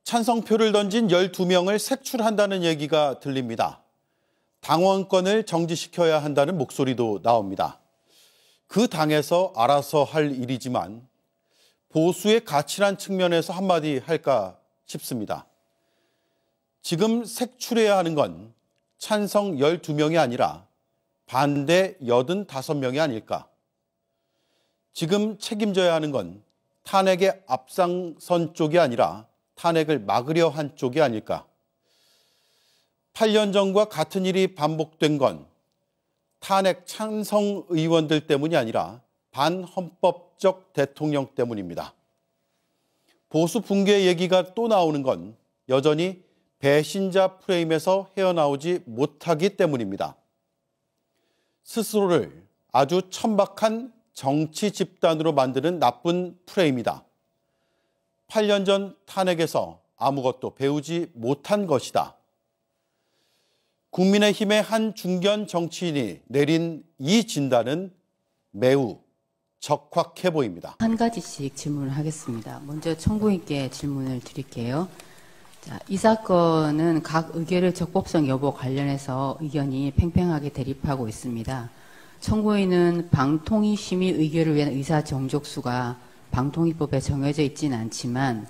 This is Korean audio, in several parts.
찬성표를 던진 12명을 색출한다는 얘기가 들립니다. 당원권을 정지시켜야 한다는 목소리도 나옵니다. 그 당에서 알아서 할 일이지만 보수의 가치란 측면에서 한마디 할까 싶습니다. 지금 색출해야 하는 건 찬성 12명이 아니라 반대 85명이 아닐까. 지금 책임져야 하는 건 탄핵에 앞장선 쪽이 아니라 탄핵을 막으려 한 쪽이 아닐까. 8년 전과 같은 일이 반복된 건 탄핵 찬성 의원들 때문이 아니라 반헌법적 대통령 때문입니다. 보수 붕괴 얘기가 또 나오는 건 여전히 배신자 프레임에서 헤어나오지 못하기 때문입니다. 스스로를 아주 천박한 정치 집단으로 만드는 나쁜 프레임이다. 8년 전 탄핵에서 아무것도 배우지 못한 것이다. 국민의힘의 한 중견 정치인이 내린 이 진단은 매우 적확해 보입니다. 한 가지씩 질문을 하겠습니다. 먼저 청구인께 질문을 드릴게요. 자, 이 사건은 각 의결의 적법성 여부 관련해서 의견이 팽팽하게 대립하고 있습니다. 청구인은 방통위 심의 의결을 위한 의사 정족수가 방통위법에 정해져 있지는 않지만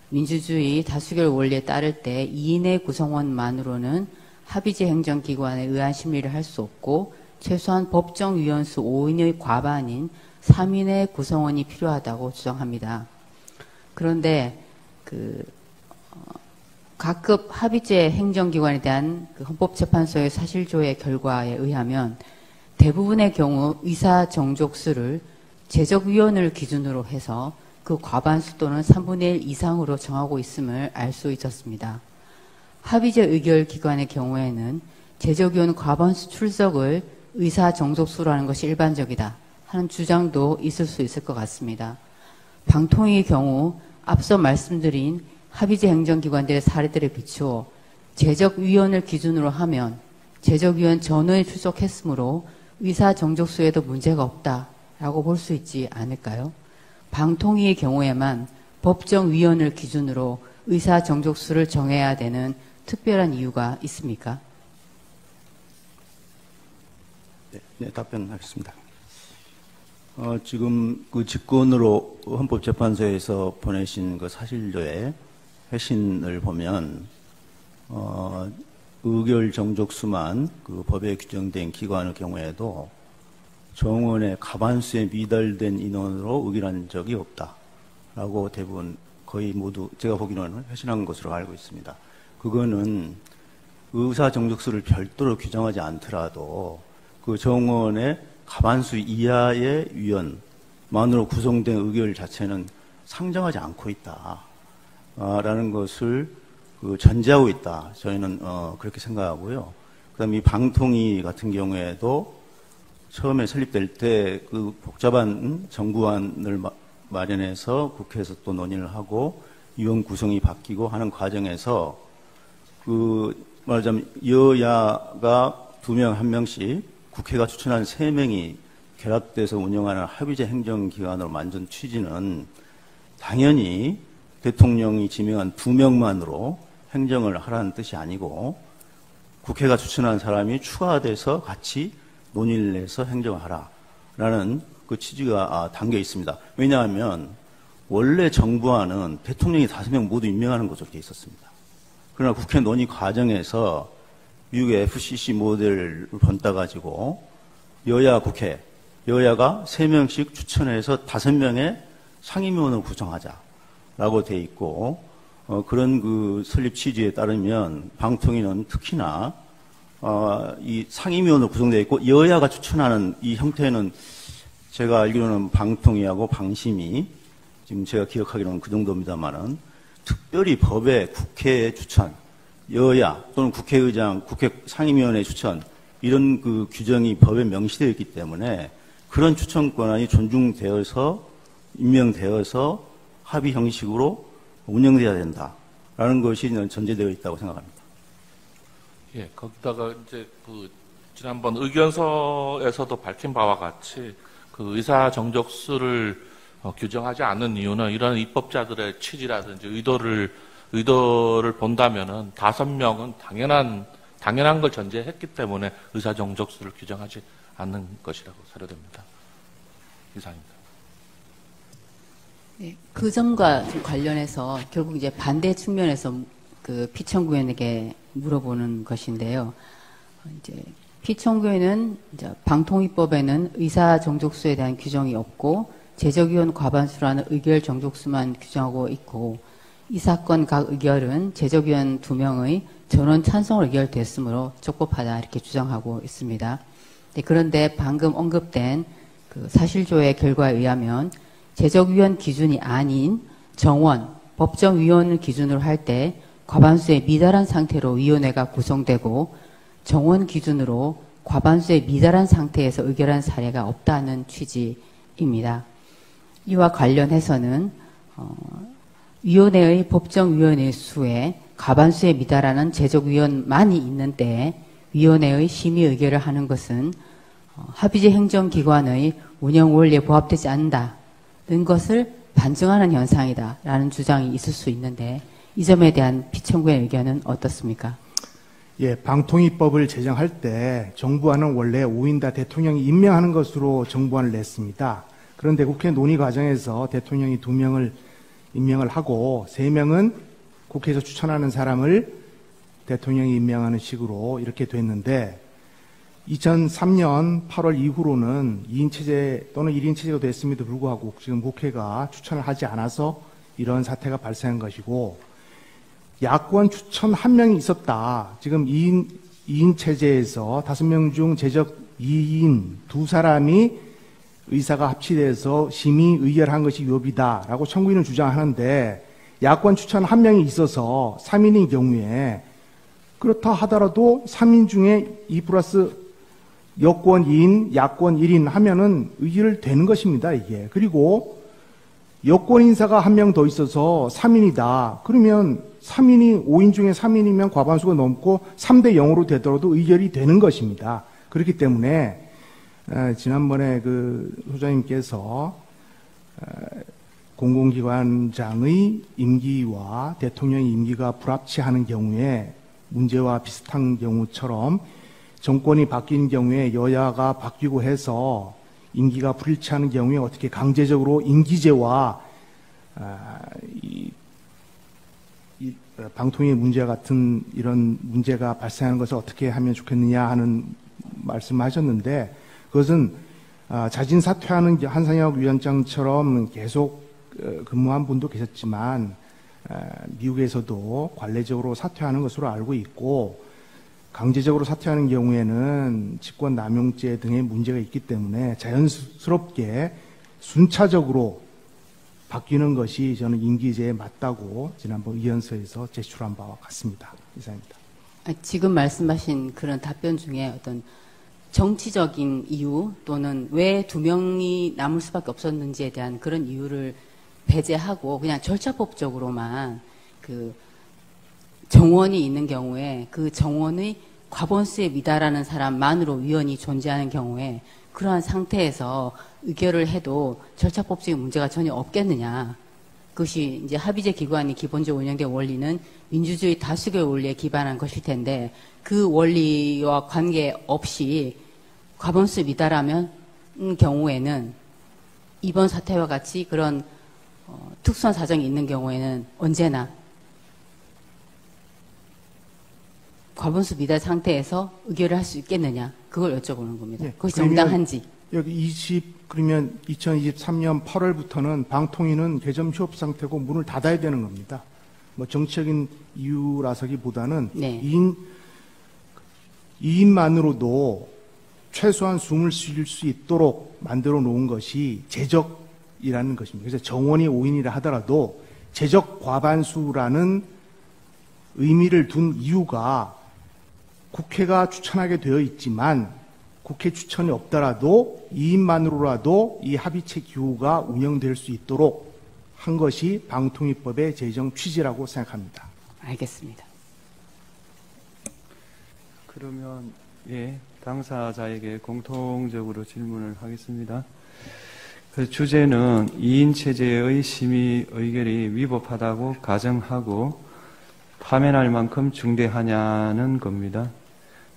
민주주의 다수결 원리에 따를 때 2인의 구성원만으로는 합의제 행정기관의 의안 심리를 할 수 없고 최소한 법정 위원수 5인의 과반인 3인의 구성원이 필요하다고 주장합니다. 그런데 각급 합의제 행정기관에 대한 헌법재판소의 사실조회 결과에 의하면 대부분의 경우 의사 정족수를 제적위원을 기준으로 해서 그 과반수 또는 3분의 1 이상으로 정하고 있음을 알 수 있었습니다. 합의제 의결 기관의 경우에는 제적위원 과반수 출석을 의사 정족수라는 것이 일반적이다 하는 주장도 있을 수 있을 것 같습니다. 방통위의 경우 앞서 말씀드린 합의제 행정기관들의 사례들에 비추어 제적위원을 기준으로 하면 제적위원 전원이 출석했으므로 의사 정족수에도 문제가 없다라고 볼 수 있지 않을까요? 방통위의 경우에만 법정위원을 기준으로 의사 정족수를 정해야 되는 특별한 이유가 있습니까? 네, 답변하겠습니다. 지금 그 직권으로 헌법재판소에서 보내신 그 사실조회 회신을 보면 의결 정족수만 그 법에 규정된 기관의 경우에도 정원의 과반수에 미달된 인원으로 의결한 적이 없다라고 대부분 거의 모두 제가 보기로는 회신한 것으로 알고 있습니다. 그거는 의사 정족수를 별도로 규정하지 않더라도 그 정원의 과반수 이하의 위원만으로 구성된 의결 자체는 상정하지 않고 있다라는 것을 전제하고 있다. 저희는 그렇게 생각하고요. 그다음에 이 방통위 같은 경우에도 처음에 설립될 때 그 복잡한 정부안을 마련해서 국회에서 또 논의를 하고 위원 구성이 바뀌고 하는 과정에서 말하자면 여야가 2명, 1명씩 국회가 추천한 3명이 결합돼서 운영하는 합의제 행정기관으로 만든 취지는 당연히 대통령이 지명한 2명만으로 행정을 하라는 뜻이 아니고 국회가 추천한 사람이 추가돼서 같이 논의를 해서 행정하라라는 그 취지가 담겨 있습니다. 왜냐하면 원래 정부안은 대통령이 5명 모두 임명하는 것으로 되어 있었습니다. 그러나 국회 논의 과정에서 미국의 FCC 모델을 본따가지고 여야가 3명씩 추천해서 5명의 상임위원을 구성하자라고 되어 있고 그런 그 설립 취지에 따르면 방통위는 특히나 이 상임위원으로 구성되어 있고 여야가 추천하는 이 형태는 제가 알기로는 방통위하고 방심이 지금 제가 기억하기로는 그 정도입니다만은 특별히 법에 국회의 추천, 여야 또는 국회의장, 국회 상임위원회 추천 이런 그 규정이 법에 명시되어 있기 때문에 그런 추천 권한이 존중되어서 임명되어서 합의 형식으로 운영돼야 된다라는 것이 전제되어 있다고 생각합니다. 예, 거기다가 이제 지난번 의견서에서도 밝힌 바와 같이 그 의사 정족수를 규정하지 않는 이유는 이런 입법자들의 취지라든지 의도를 의도를 본다면은 5명은 당연한 걸 전제했기 때문에 의사 정족수를 규정하지 않는 것이라고 사료됩니다. 이상입니다. 네, 그 점과 좀 관련해서 결국 이제 반대 측면에서 그 피청구인에게 물어보는 것인데요. 이제 피청구인은 이제 방통위법에는 의사 정족수에 대한 규정이 없고 제적위원 과반수라는 의결 정족수만 규정하고 있고 이 사건 각 의결은 제적위원 2명의 전원 찬성으로 의결됐으므로 적법하다 이렇게 주장하고 있습니다. 네, 그런데 방금 언급된 그 사실조회 결과에 의하면 제적위원 기준이 아닌 정원, 법정위원을 기준으로 할 때 과반수에 미달한 상태로 위원회가 구성되고 정원 기준으로 과반수에 미달한 상태에서 의결한 사례가 없다는 취지입니다. 이와 관련해서는 위원회의 법정위원회 수에 과반수에 미달하는 제적위원만이 있는 때에 위원회의 심의 의결을 하는 것은 합의제 행정기관의 운영 원리에 부합되지 않는다는 것을 반증하는 현상이다라는 주장이 있을 수 있는데 이 점에 대한 피청구의 의견은 어떻습니까? 예, 방통위법을 제정할 때 정부안은 원래 5인 다 대통령이 임명하는 것으로 정부안을 냈습니다. 그런데 국회 논의 과정에서 대통령이 2명을 임명을 하고 3명은 국회에서 추천하는 사람을 대통령이 임명하는 식으로 이렇게 됐는데 2003년 8월 이후로는 2인 체제 또는 1인 체제가 됐음에도 불구하고 지금 국회가 추천을 하지 않아서 이런 사태가 발생한 것이고 야권 추천 1명이 있었다. 지금 2인 체제에서 5명 중 제적 2인 2사람이 의사가 합치돼서 심의 의결한 것이 위법이다라고 청구인은 주장하는데 야권 추천 1명이 있어서 3인인 경우에 그렇다 하더라도 3인 중에 2 플러스 여권 2인, 야권 1인 하면은 의결되는 것입니다, 이게. 그리고 여권 인사가 1명 더 있어서 3인이다. 그러면 3인이 5인 중에 3인이면 과반수가 넘고 3대 0으로 되더라도 의결이 되는 것입니다. 그렇기 때문에 지난번에 그 소장님께서 공공기관장의 임기와 대통령의 임기가 불합치하는 경우에 문제와 비슷한 경우처럼 정권이 바뀐 경우에 여야가 바뀌고 해서 임기가 불일치하는 경우에 어떻게 강제적으로 임기제와 방통위 문제 같은 이런 문제가 발생하는 것을 어떻게 하면 좋겠느냐 하는 말씀하셨는데 그것은 자진 사퇴하는 한상혁 위원장처럼 계속 근무한 분도 계셨지만 미국에서도 관례적으로 사퇴하는 것으로 알고 있고 강제적으로 사퇴하는 경우에는 직권남용죄 등의 문제가 있기 때문에 자연스럽게 순차적으로 바뀌는 것이 저는 임기제에 맞다고 지난번 의원서에서 제출한 바와 같습니다. 이상입니다. 지금 말씀하신 그런 답변 중에 어떤 정치적인 이유 또는 왜 2명이 남을 수밖에 없었는지에 대한 그런 이유를 배제하고 그냥 절차법적으로만 그 정원이 있는 경우에 그 정원의 과반수에 미달하는 사람만으로 위원이 존재하는 경우에 그러한 상태에서 의결을 해도 절차법적인 문제가 전혀 없겠느냐. 그것이 이제 합의제 기관이 기본적으로 운영된 원리는 민주주의 다수결 원리에 기반한 것일 텐데 그 원리와 관계없이 과반수 미달하면 경우에는 이번 사태와 같이 그런 특수한 사정이 있는 경우에는 언제나 과반수 미달 상태에서 의결을 할 수 있겠느냐 그걸 여쭤보는 겁니다. 네, 그것이 정당한지. 여기 그러면 2023년 8월부터는 방통위는 개점 휴업 상태고 문을 닫아야 되는 겁니다. 뭐 정치적인 이유라서기보다는 네. 2인만으로도 최소한 숨을 쉴 수 있도록 만들어 놓은 것이 제적이라는 것입니다. 그래서 정원이 5인이라 하더라도 제적 과반수라는 의미를 둔 이유가 국회가 추천하게 되어 있지만 국회 추천이 없더라도 2인만으로라도 이 합의체 기구가 운영될 수 있도록 한 것이 방통위법의 제정 취지라고 생각합니다. 알겠습니다. 그러면 당사자에게 공통적으로 질문을 하겠습니다. 그 주제는 2인 체제의 심의 의결이 위법하다고 가정하고 파면할 만큼 중대하냐는 겁니다.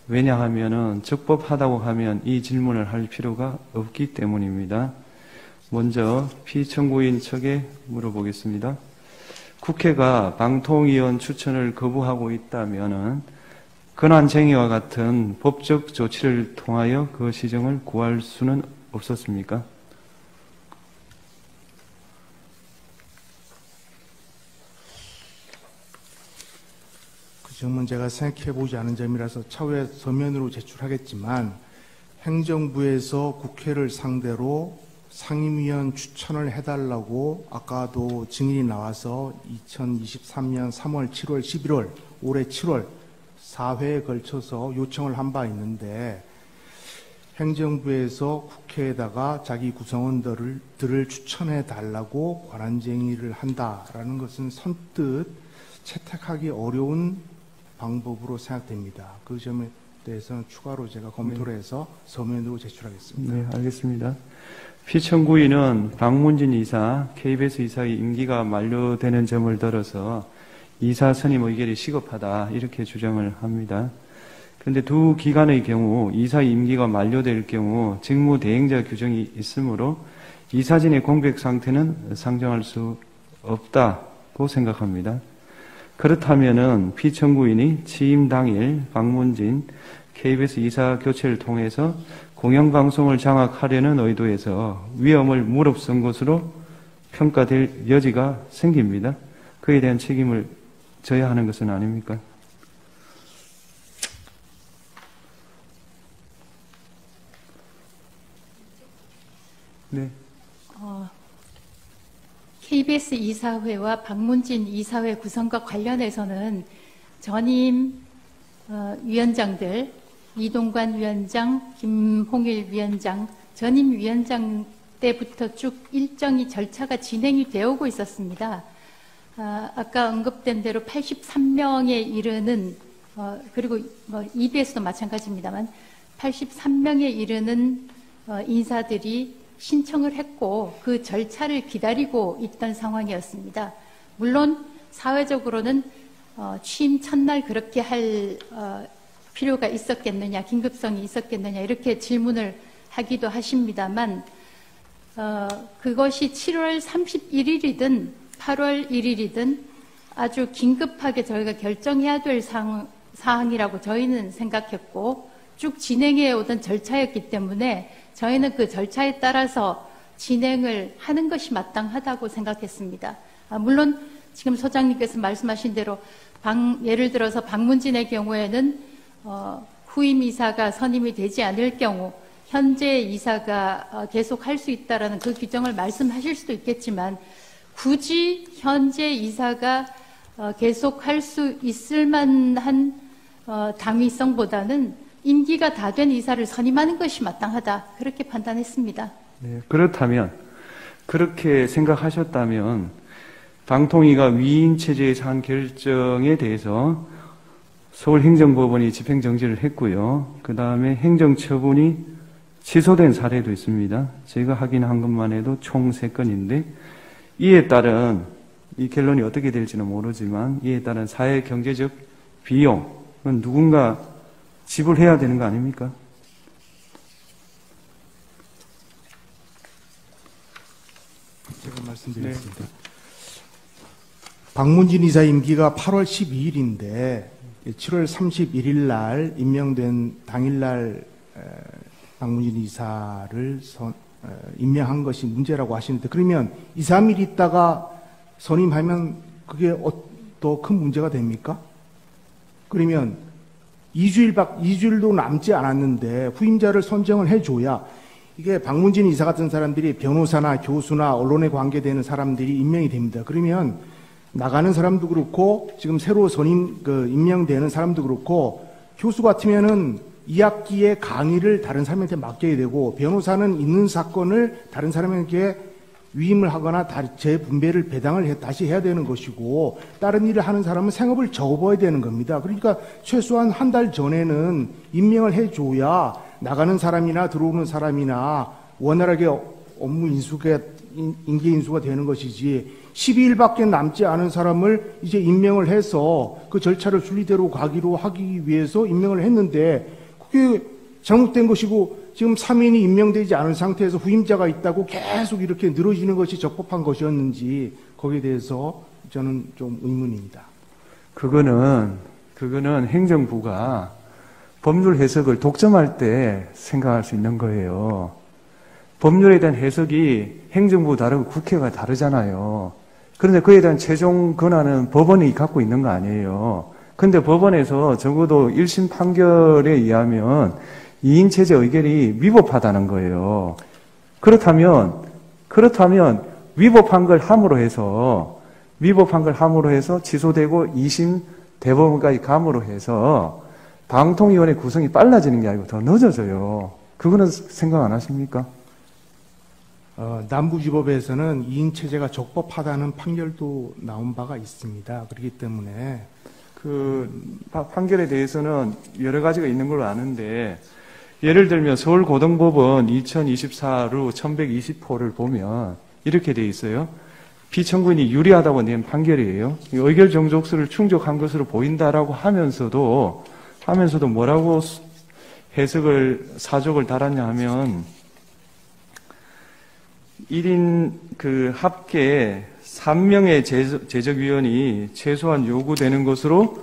왜냐하면은 적법하다고 하면 이 질문을 할 필요가 없기 때문입니다. 먼저 피청구인 측에 물어보겠습니다. 국회가 방통위원 추천을 거부하고 있다면은 권한쟁의와 같은 법적 조치를 통하여 그 시정을 구할 수는 없었습니까? 그 점은 제가 생각해보지 않은 점이라서 차후에 서면으로 제출하겠지만 행정부에서 국회를 상대로 상임위원 추천을 해달라고 아까도 증인이 나와서 2023년 3월, 7월, 11월, 올해 7월 4회에 걸쳐서 요청을 한 바 있는데 행정부에서 국회에다가 자기 구성원들을 추천해 달라고 권한쟁의를 한다라는 것은 선뜻 채택하기 어려운 방법으로 생각됩니다. 그 점에 대해서는 추가로 제가 검토를 해서 서면으로 제출하겠습니다. 네, 알겠습니다. 피청구인은 박문진 이사, KBS 이사의 임기가 만료되는 점을 들어서 이사 선임 의결이 시급하다 이렇게 주장을 합니다. 그런데 두 기관의 경우 이사의 임기가 만료될 경우 직무대행자 규정이 있으므로 이사진의 공백 상태는 상정할 수 없다고 생각합니다. 그렇다면은 피청구인이 취임 당일 박문진 KBS 이사 교체를 통해서 공영방송을 장악하려는 의도에서 위험을 무릅쓴 것으로 평가될 여지가 생깁니다. 그에 대한 책임을 져야 하는 것은 아닙니까? 네. KBS 이사회와 박문진 이사회 구성과 관련해서는 전임 위원장들 이동관 위원장, 김홍일 위원장, 전임 위원장 때부터 쭉 일정이 절차가 진행이 되어 오고 있었습니다. 아까 언급된 대로 83명에 이르는 그리고 EBS도 마찬가지입니다만 83명에 이르는 인사들이 신청을 했고 그 절차를 기다리고 있던 상황이었습니다. 물론 사회적으로는 취임 첫날 그렇게 할 필요가 있었겠느냐, 긴급성이 있었겠느냐 이렇게 질문을 하기도 하십니다만 그것이 7월 31일이든 8월 1일이든 아주 긴급하게 저희가 결정해야 될 사항이라고 저희는 생각했고 쭉 진행해 오던 절차였기 때문에 저희는 그 절차에 따라서 진행을 하는 것이 마땅하다고 생각했습니다. 물론 지금 소장님께서 말씀하신 대로 예를 들어서 박문진의 경우에는 후임 이사가 선임이 되지 않을 경우 현재 이사가 계속 할 수 있다라는 그 규정을 말씀하실 수도 있겠지만 굳이 현재 이사가 계속 할 수 있을 만한 당위성보다는 임기가 다 된 이사를 선임하는 것이 마땅하다 그렇게 판단했습니다. 네, 그렇다면 그렇게 생각하셨다면 방통위가 위인 체제에서 한 결정에 대해서 서울행정법원이 집행정지를 했고요. 그 다음에 행정처분이 취소된 사례도 있습니다. 제가 확인한 것만 해도 총 3건인데 이에 따른 이 결론이 어떻게 될지는 모르지만 이에 따른 사회 경제적 비용은 누군가 지불해야 되는 거 아닙니까? 제가 말씀드리겠습니다. 박문진 이사 임기가 8월 12일인데 7월 31일 날 임명된 당일날 박문진 이사를 임명한 것이 문제라고 하시는데 그러면 2, 3일 있다가 선임하면 그게 더 큰 문제가 됩니까? 그러면 2주일도 남지 않았는데 후임자를 선정을 해줘야 이게 박문진 이사 같은 사람들이 변호사나 교수나 언론에 관계되는 사람들이 임명이 됩니다. 그러면 나가는 사람도 그렇고 지금 새로 임명되는 사람도 그렇고 교수 같으면은 2학기에 강의를 다른 사람한테 맡겨야 되고 변호사는 있는 사건을 다른 사람에게 위임을 하거나 재분배를 배당을 다시 해야 되는 것이고 다른 일을 하는 사람은 생업을 접어야 되는 겁니다. 그러니까 최소한 한 달 전에는 임명을 해줘야 나가는 사람이나 들어오는 사람이나 원활하게 업무 인수가 인계 인수가 되는 것이지 12일밖에 남지 않은 사람을 이제 임명을 해서 그 절차를 순리대로 가기로 하기 위해서 임명을 했는데 그게 잘못된 것이고 지금 3인이 임명되지 않은 상태에서 후임자가 있다고 계속 이렇게 늘어지는 것이 적법한 것이었는지 거기에 대해서 저는 좀 의문입니다. 그거는 행정부가 법률 해석을 독점할 때 생각할 수 있는 거예요. 법률에 대한 해석이 행정부 다르고 국회가 다르잖아요. 그런데 그에 대한 최종 권한은 법원이 갖고 있는 거 아니에요. 근데 법원에서 적어도 1심 판결에 의하면 2인 체제 의결이 위법하다는 거예요. 그렇다면 위법한 걸 함으로 해서 취소되고 2심 대법원까지 감으로 해서 방통위원회 구성이 빨라지는 게 아니고 더 늦어져요. 그거는 생각 안 하십니까? 남부지법에서는 2인 체제가 적법하다는 판결도 나온 바가 있습니다. 그렇기 때문에 그 판결에 대해서는 여러 가지가 있는 걸로 아는데 예를 들면 서울고등법원 2024루 1120호를 보면 이렇게 돼 있어요. 피청구인이 유리하다고 낸 판결이에요. 의결 정족수를 충족한 것으로 보인다라고 하면서도 뭐라고 사족을 달았냐 하면 1인 합계 3명의 제적위원이 최소한 요구되는 것으로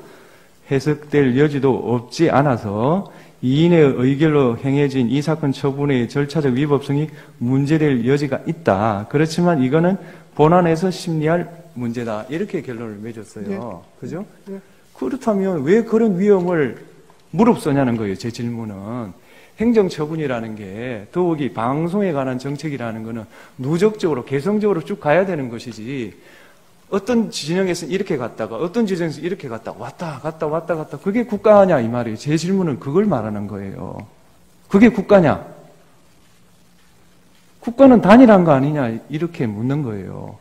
해석될 여지도 없지 않아서 2인의 의결로 행해진 이 사건 처분의 절차적 위법성이 문제될 여지가 있다. 그렇지만 이거는 본안에서 심리할 문제다. 이렇게 결론을 맺었어요. 네. 그죠? 네. 그렇다면 왜 그런 위험을 무릅쓰냐는 거예요. 제 질문은. 행정처분이라는 게 더욱이 방송에 관한 정책이라는 거는 누적적으로 개성적으로 쭉 가야 되는 것이지 어떤 진영에서는 이렇게 갔다가 어떤 진영에서 이렇게 갔다 왔다 갔다 그게 국가냐 이 말이에요. 제 질문은 그걸 말하는 거예요. 그게 국가냐? 국가는 단일한 거 아니냐 이렇게 묻는 거예요.